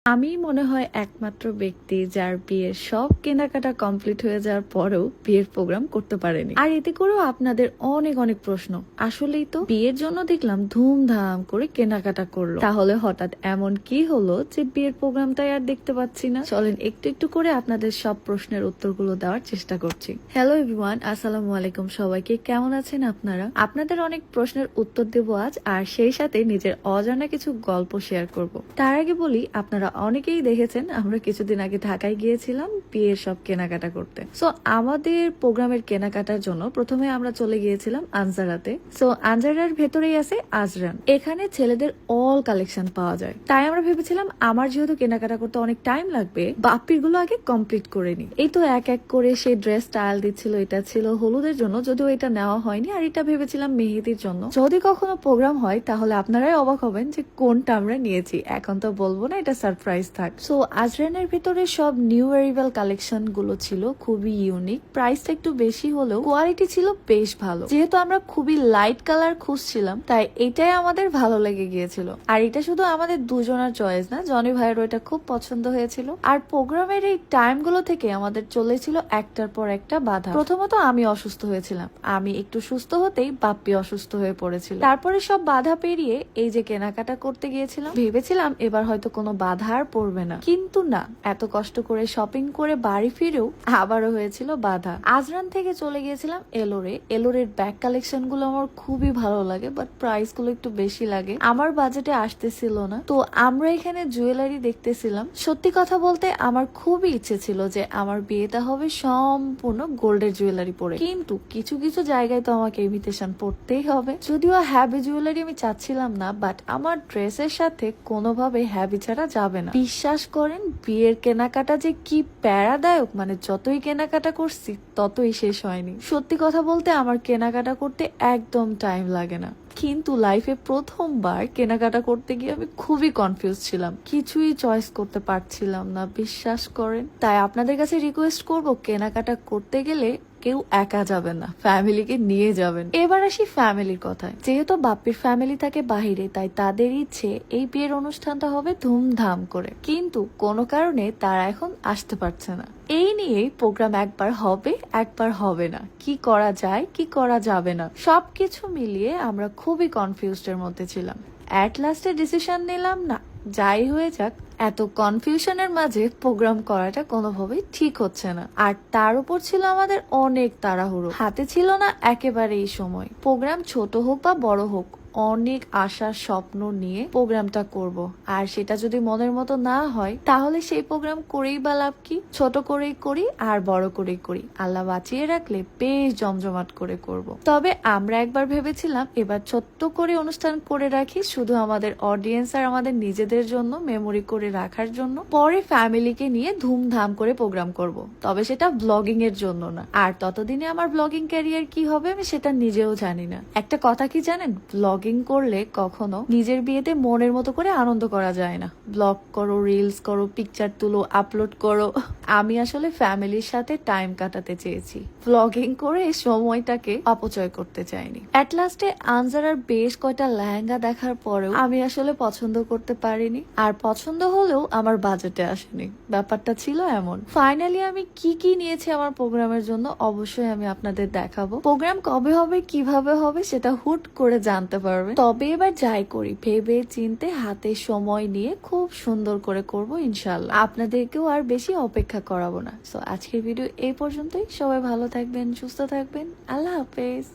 আমি মনে হয় একমাত্র ব্যক্তি যার বিয়ের সব কেনাকাটা কমপ্লিট হয়ে যাওয়ার পরেও বিয়ের প্রোগ্রাম করতে পারেনি। আর এতে করেও আপনাদের অনেক অনেক প্রশ্ন। আসলেই তো বিয়ের জন্য দেখলাম ধুমধাম করে কেনাকাটা করলো, তাহলে হঠাৎ এমন কি হলো যে বিয়ের প্রোগ্রামটাই আর দেখতে পাচ্ছি না? চলেন একটু একটু করে আপনাদের সব প্রশ্নের উত্তরগুলো দেওয়ার চেষ্টা করছি। হ্যালো এভরিওয়ান, আসসালামু আলাইকুম সবাইকে। কেমন আছেন আপনারা? আপনাদের অনেক প্রশ্নের উত্তর দেব আজ, আর সেই সাথে নিজের অজানা কিছু গল্প শেয়ার করব। তার আগে বলি, আপনারা অনেকেই দেখেছেন আমরা কিছুদিন আগে ঢাকায় গিয়েছিলাম বিয়ের সব কেনাকাটা করতে। সো আমাদের প্রোগ্রামের কেনাকাটার জন্য প্রথমে আমরা চলে গিয়েছিলাম আনজারাতে। সো আনজারার ভেতরেই আছে আজরান। এখানে ছেলেদের অল কালেকশন পাওয়া যায়। তাই আমরা ভেবেছিলাম আমার যেহেতু কেনাকাটা করতে অনেক টাইম লাগবে, বাপ্পির গুলো আগে কমপ্লিট করে নি। এই তো এক এক করে সেই ড্রেস স্টাইল দিচ্ছিল। এটা ছিল হলুদের জন্য, যদিও এটা নেওয়া হয়নি। আর এটা ভেবেছিলাম মেহেদির জন্য। যদি কখনো প্রোগ্রাম হয় তাহলে আপনারাই অবাক হবেন যে কোনটা আমরা নিয়েছি। এখন তো বলবো না, এটা সারপ্রাইজ থাক। সো আজরানের ভিতরে সব নিউ অ্যারিভাল কালেকশন গুলো ছিল, খুবই ইউনিক। প্রাইসটা একটু বেশি হলেও কোয়ালিটি ছিল বেশ ভালো। যেহেতু আমরা খুবই লাইট কালার খুঁজছিলাম, তাই এটাই আমাদের ভালো লেগে গিয়েছিল। আর এটা শুধু আমাদের দুজনের চয়েস না, জনি ভাইয়ের এটা খুব পছন্দ হয়েছিল। আর প্রোগ্রামের এই টাইম গুলো থেকে আমাদের চলেছিল একটার পর একটা বাধা। প্রথমত আমি অসুস্থ হয়েছিলাম। আমি একটু সুস্থ হতেই বাপ্পি অসুস্থ হয়ে পড়েছিল। তারপরে সব বাধা পেরিয়ে এই যে কেনাকাটা করতে গিয়েছিলাম, ভেবেছিলাম এবার হয়তো কোনো বাধা আর পড়বে না, কিন্তু না। এত কষ্ট করে শপিং করে বাড়ি ফিরেও আবারও হয়েছিল বাধা। আজরান থেকে চলে গিয়েছিলাম এলোরে। এলোরের ব্যাগ কালেকশন গুলো আমার খুবই ভালো লাগে, বাট প্রাইস গুলো একটু বেশি লাগে, আমার বাজেটে আসতেছিল না। তো আমরা এখানে জুয়েলারি দেখতেছিলাম। সত্যি কথা বলতে আমার খুবই ইচ্ছে ছিল যে আমার বিয়েটা হবে সম্পূর্ণ গোল্ডের জুয়েলারি পরে, কিন্তু কিছু কিছু জায়গায় তো আমাকে ইনভিটেশন পড়তেই হবে। যদিও হ্যাভি জুয়েলারি আমি চাচ্ছিলাম না, বাট আমার ড্রেসের সাথে কোনোভাবে হ্যাভি ছাড়া যাবে না। বিশ্বাস করেন, বিয়ের কেনাকাটা যে কি প্যারাদায়ক, মানে যতই কেনাকাটা করছি ততই শেষ হয়নি। সত্যি কথা বলতে আমার কেনাকাটা করতে একদম টাইম লাগে না, কিন্তু লাইফে প্রথমবার কেনাকাটা করতে গিয়ে আমি খুবই কনফিউজ ছিলাম। কিছুই চয়েস করতে পারছিলাম না, বিশ্বাস করেন। তাই আপনাদের কাছে রিকোয়েস্ট করব, কেনাকাটা করতে গেলে কেউ একা যাবেন না, ফ্যামিলিকে নিয়ে যাবেন। এবার আসি ফ্যামিলির কথায়। যেহেতু বাপ্পির ফ্যামিলি থাকে বাহিরে, তাই তাদের ইচ্ছে এই বিয়ের অনুষ্ঠানটা হবে ধুমধাম করে, কিন্তু কোনো কারণে তারা এখন আসতে পারছে না। এই নিয়েই প্রোগ্রাম একবার হবে একবার হবে না। কি করা যায় কি করা যাবে না, সবকিছু মিলিয়ে আমরা খুবই কনফিউজড এর মধ্যে ছিলাম। অ্যাট লাস্টে ডিসিশন নিলাম, না, যাই হয়ে যাক, এত কনফিউশনের মাঝে প্রোগ্রাম করাটা কোনোভাবেই ঠিক হচ্ছে না। আর তার উপর ছিল আমাদের অনেক তাড়াহুড়ো, হাতে ছিল না একেবারেই সময়। প্রোগ্রাম ছোট হোক বা বড় হোক, অনেক আশার স্বপ্ন নিয়ে প্রোগ্রামটা করব। আর সেটা যদি মনের মতো না হয়, তাহলে সেই প্রোগ্রাম করেই বা লাভ কি? ছোট করেই করি আর বড় করেই করি, আল্লাহ বাঁচিয়ে রাখলে বেশ জমজমাট করে করব। তবে আমরা একবার ভেবেছিলাম এবার ছোট্ট করে অনুষ্ঠান করে রাখি, শুধু আমাদের অডিয়েন্স আর আমাদের নিজেদের জন্য, মেমোরি করে রাখার জন্য। পরে ফ্যামিলিকে নিয়ে ধুমধাম করে প্রোগ্রাম করব, তবে সেটা ব্লগিং এর জন্য না। আর ততদিনে আমার ব্লগিং ক্যারিয়ার কি হবে আমি সেটা নিজেও জানি না। একটা কথা কি জানেন, ব্লগিং করলে কখনো নিজের বিয়েতে মনের মতো করে আনন্দ করা যায় না। ব্লগ করো, রিলস করো, পিকচার তুলো, আপলোড করো। আমি আসলে ফ্যামিলির সাথে টাইম কাটাতে চেয়েছি, ব্লগিং করে সময়টাকে অপচয় করতে চাইনি। এট লাস্টে আনজারার বেশ কয়টা লেহেঙ্গা দেখার পরেও আমি আসলে পছন্দ করতে পারিনি, আর পছন্দ হলেও আমার বাজেটে আসেনি। ব্যাপারটা ছিল এমন। ফাইনালি আমি কি কি নিয়েছি আমার প্রোগ্রামের জন্য অবশ্যই আমি আপনাদের দেখাবো। প্রোগ্রাম কবে হবে, কিভাবে হবে সেটা হুট করে জানতে পারবেন। তবে এবার যাই করি ভেবে চিন্তে, হাতে সময় নিয়ে খুব সুন্দর করে করব ইনশাল্লাহ। আপনাদেরকেও আর বেশি অপেক্ষা করাবো না। সো আজকের ভিডিও এই পর্যন্তই। সবাই ভালো থাকবেন, সুস্থ থাকবেন। আল্লাহ হাফেজ।